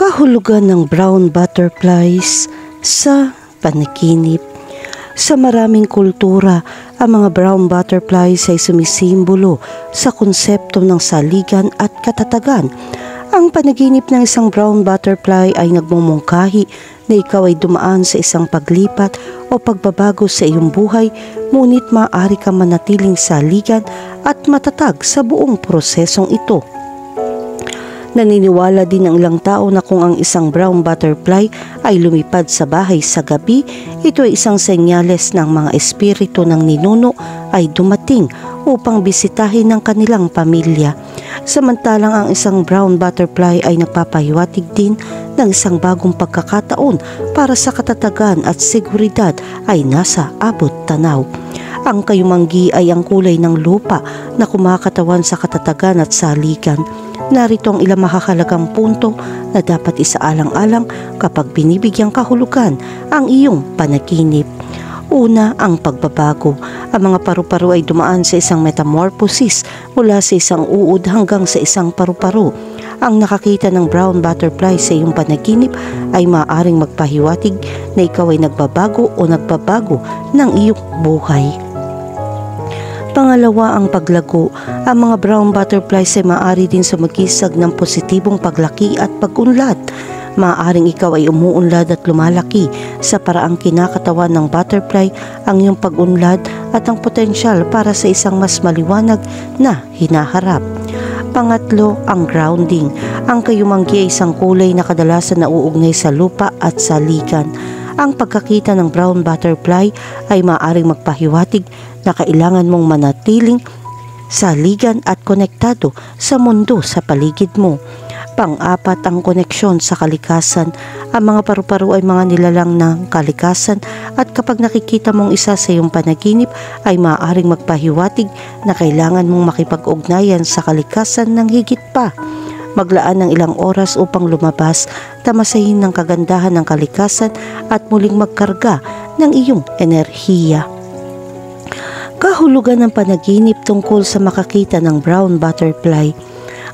Kahulugan ng brown butterflies sa panaginip. Sa maraming kultura, ang mga brown butterflies ay sumisimbolo sa konsepto ng saligan at katatagan. Ang panaginip ng isang brown butterfly ay nagmumungkahi na ikaw ay dumaan sa isang paglipat o pagbabago sa iyong buhay, ngunit maaari kang manatiling saligan at matatag sa buong prosesong ito. Naniniwala din ang ilang tao na kung ang isang brown butterfly ay lumipad sa bahay sa gabi, ito ay isang senyales ng mga espiritu ng ninuno ay dumating upang bisitahin ang kanilang pamilya. Samantalang ang isang brown butterfly ay nagpapahiwatig din ng isang bagong pagkakataon para sa katatagan at seguridad ay nasa abot tanaw. Ang kayumanggi ay ang kulay ng lupa na kumakatawan sa katatagan at saligan. Narito ang ilang makakalagang punto na dapat isaalang-alang kapag binibigyang kahulugan ang iyong panaginip. Una, ang pagbabago. Ang mga paru-paro ay dumaan sa isang metamorphosis mula sa isang uod hanggang sa isang paru-paro. Ang nakakita ng brown butterfly sa iyong panaginip ay maaaring magpahiwatig na ikaw ay nagbabago o nagbabago ng iyong buhay. Pangalawa, ang paglago. Ang mga brown butterflies ay maaari din sumagisag ng positibong paglaki at pag-unlad. Maaaring ikaw ay umuunlad at lumalaki sa paraang kinakatawan ng butterfly ang iyong pag-unlad at ang potensyal para sa isang mas maliwanag na hinaharap. Pangatlo, ang grounding. Ang kayumanggi ay isang kulay na kadalasan nauugnay sa lupa at saligan. Ang pagkakita ng brown butterfly ay maaaring magpahiwatig na kailangan mong manatiling saligan at konektado sa mundo sa paligid mo. Pang-apat, ang koneksyon sa kalikasan. Ang mga paru-paro ay mga nilalang ng kalikasan at kapag nakikita mong isa sa iyong panaginip ay maaaring magpahiwatig na kailangan mong makipag-ugnayan sa kalikasan ng higit pa. Maglaan ng ilang oras upang lumabas, tamasahin ng kagandahan ng kalikasan at muling magkarga ng iyong enerhiya. Kahulugan ng panaginip tungkol sa makakita ng brown butterfly.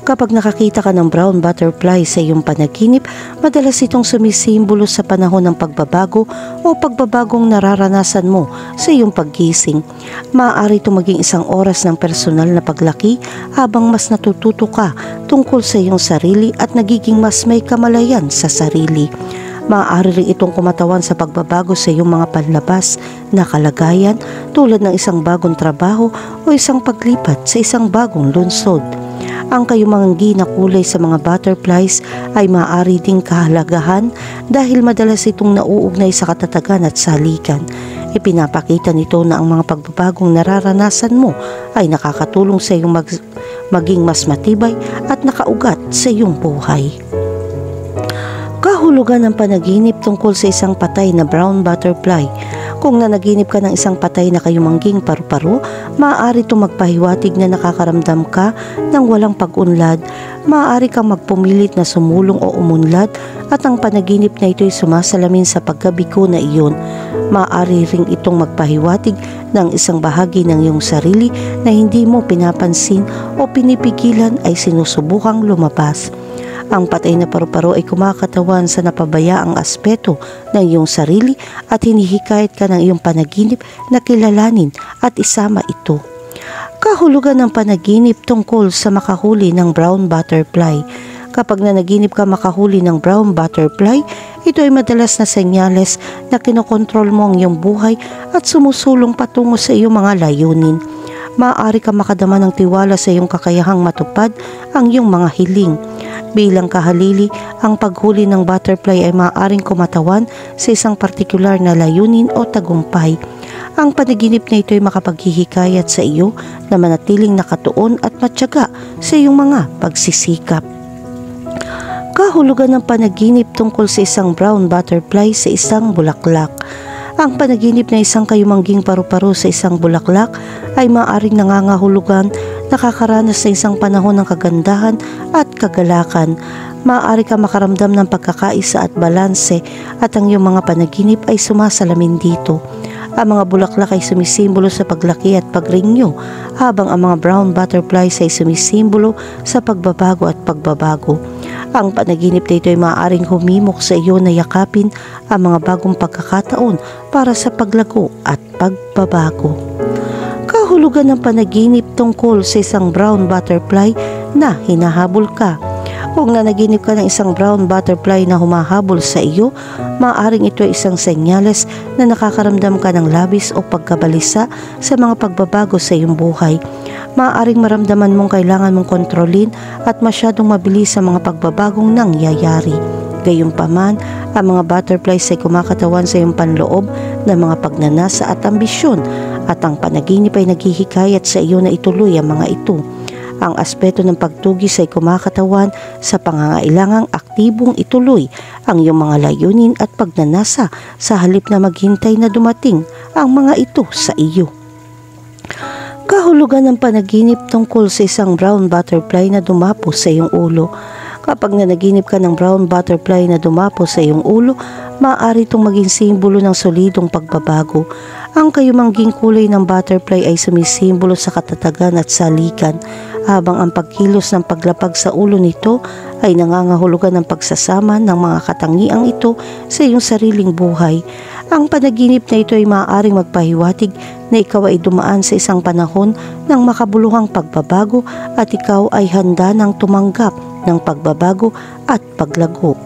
Kapag nakakita ka ng brown butterfly sa iyong panaginip, madalas itong sumisimbolo sa panahon ng pagbabago o pagbabagong nararanasan mo sa iyong paggising. Maaari itong maging isang oras ng personal na paglaki habang mas natututo ka tungkol sa iyong sarili at nagiging mas may kamalayan sa sarili. Maaari rin itong kumatawan sa pagbabago sa iyong mga panlabas na kalagayan tulad ng isang bagong trabaho o isang paglipat sa isang bagong lungsod. Ang kayumanggi na kulay sa mga butterflies ay maaari ding kahalagahan dahil madalas itong nauugnay sa katatagan at saligan. Ipinapakita nito na ang mga pagbabagong nararanasan mo ay nakakatulong sa iyong maging mas matibay at nakaugat sa iyong buhay. Kahulugan ng panaginip tungkol sa isang patay na brown butterfly. Kung nanaginip ka ng isang patay na kayumangging paru-paro, maaari itong magpahiwatig na nakakaramdam ka ng walang pag-unlad. Maaari kang magpumilit na sumulong o umunlad at ang panaginip na ito ay sumasalamin sa pagkabigo na iyon. Maaari ring itong magpahiwatig ng isang bahagi ng iyong sarili na hindi mo pinapansin o pinipigilan ay sinusubukang lumabas. Ang patay na paru-paro ay kumakatawan sa napabayaang aspeto ng iyong sarili at hinihikayat ka ng iyong panaginip na kilalanin at isama ito. Kahulugan ng panaginip tungkol sa makahuli ng brown butterfly. Kapag nanaginip ka makahuli ng brown butterfly, ito ay madalas na senyales na kinokontrol mo ang iyong buhay at sumusulong patungo sa iyong mga layunin. Maaari ka makadama ng tiwala sa iyong kakayahang matupad ang iyong mga hiling. Bilang kahalili, ang paghuli ng butterfly ay maaaring kumatawan sa isang partikular na layunin o tagumpay. Ang panaginip na ito ay makapaghihikayat sa iyo na manatiling nakatuon at matyaga sa iyong mga pagsisikap. Kahulugan ng panaginip tungkol sa isang brown butterfly sa isang bulaklak. Ang panaginip na isang kayumangging paru-paro sa isang bulaklak ay maaaring nangangahulugan nakakaranas sa isang panahon ng kagandahan at kagalakan. Maaari ka makaramdam ng pagkakaisa at balanse at ang iyong mga panaginip ay sumasalamin dito. Ang mga bulaklak ay sumisimbolo sa paglaki at pagrenyo, habang ang mga brown butterflies ay sumisimbolo sa pagbabago at pagbabago. Ang panaginip na ito ay maaaring humimok sa iyo na yakapin ang mga bagong pagkakataon para sa paglago at pagbabago. Kahulugan ng panaginip tungkol sa isang brown butterfly na hinahabol ka. Kung nanaginip ka ng isang brown butterfly na humahabol sa iyo, maaaring ito ay isang senyales na nakakaramdam ka ng labis o pagkabalisa sa mga pagbabago sa iyong buhay. Maaaring maramdaman mong kailangan mong kontrolin at masyadong mabilis sa mga pagbabagong nangyayari. Gayunpaman, ang mga butterflies ay kumakatawan sa iyong panloob ng mga pagnanasa at ambisyon, at ang panaginip ay naghihikayat sa iyo na ituloy ang mga ito. Ang aspeto ng pagtugis ay kumakatawan sa pangangailangang aktibong ituloy ang iyong mga layunin at pagnanasa sa halip na maghintay na dumating ang mga ito sa iyo. Kahulugan ng panaginip tungkol sa isang brown butterfly na dumapo sa iyong ulo. Kapag nanaginip ka ng brown butterfly na dumapo sa iyong ulo, maaari itong maging simbolo ng solidong pagbabago. Ang kayumangging kulay ng butterfly ay sumisimbolo sa katatagan at saligan, habang ang pagkilos ng paglapag sa ulo nito ay nangangahulugan ng pagsasama ng mga katangiang ito sa iyong sariling buhay. Ang panaginip na ito ay maaaring magpahiwatig na ikaw ay dumaan sa isang panahon ng makabuluhang pagbabago at ikaw ay handa ng tumanggap ng pagbabago at paglago.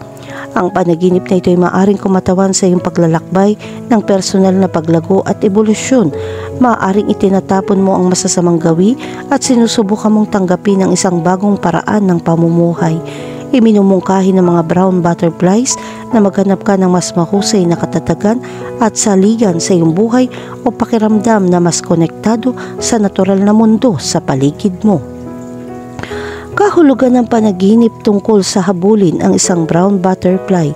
Ang panaginip na ito ay maaaring kumatawan sa iyong paglalakbay ng personal na paglago at ebolusyon. Maaaring itinatapon mo ang masasamang gawi at sinusubukan mong tanggapin ang isang bagong paraan ng pamumuhay. Iminumungkahi ng mga brown butterflies na maghanap ka ng mas mahusay na katatagan at saligan sa iyong buhay o pakiramdam na mas konektado sa natural na mundo sa paligid mo. Kahulugan ng panaginip tungkol sa habulin ang isang brown butterfly.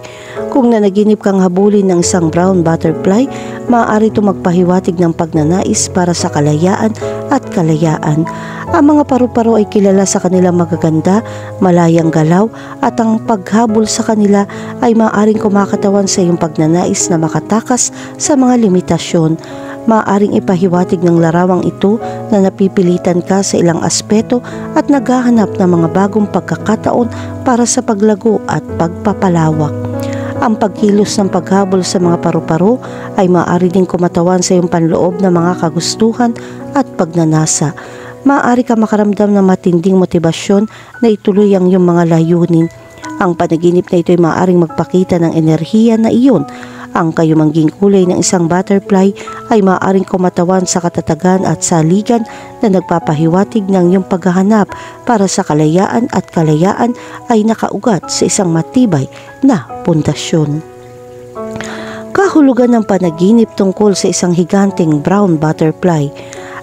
Kung nanaginip kang habulin ng isang brown butterfly, maaari ito magpahiwatig ng pagnanais para sa kalayaan at kalayaan. Ang mga paru-paro ay kilala sa kanilang magaganda, malayang galaw, at ang paghabol sa kanila ay maaaring kumakatawan sa iyong pagnanais na makatakas sa mga limitasyon. Maaaring ipahiwatig ng larawang ito na napipilitan ka sa ilang aspeto at naghahanap ng mga bagong pagkakataon para sa paglago at pagpapalawak. Ang pagkilos ng paghabol sa mga paru-paro ay maaari ding kumatawan sa iyong panloob ng mga kagustuhan at pagnanasa. Maaari ka makaramdam ng matinding motibasyon na ituloy ang iyong mga layunin. Ang panaginip na ito ay maaaring magpakita ng enerhiya na iyon. Ang kayumangging kulay ng isang butterfly ay maaaring kumatawan sa katatagan at saligan na nagpapahiwatig ng iyong paghahanap para sa kalayaan, at kalayaan ay nakaugat sa isang matibay na pundasyon. Kahulugan ng panaginip tungkol sa isang higanting brown butterfly.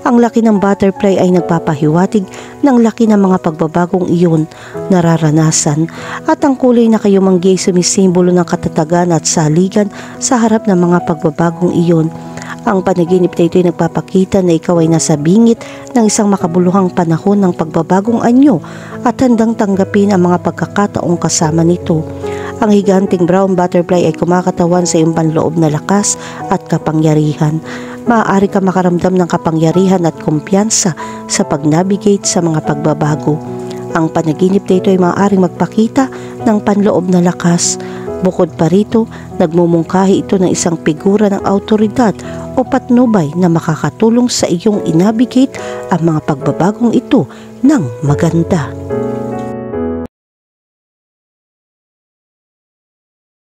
Ang laki ng butterfly ay nagpapahiwatig ng laki ng mga pagbabagong iyon nararanasan, at ang kulay na kayumanggi ay sumisimbolo ng katatagan at saligan sa harap ng mga pagbabagong iyon. Ang panaginip na ito ay nagpapakita na ikaw ay nasa bingit ng isang makabuluhang panahon ng pagbabagong anyo at handang tanggapin ang mga pagkakataong kasama nito. Ang higanting brown butterfly ay kumakatawan sa iyong panloob na lakas at kapangyarihan. Maaari ka makaramdam ng kapangyarihan at kumpiyansa sa pag-navigate sa mga pagbabago. Ang panaginip na ito ay maaaring magpakita ng panloob na lakas. Bukod pa rito, nagmumungkahi ito ng isang figura ng awtoridad o patnubay na makakatulong sa iyong i-navigate ang mga pagbabagong ito ng maganda.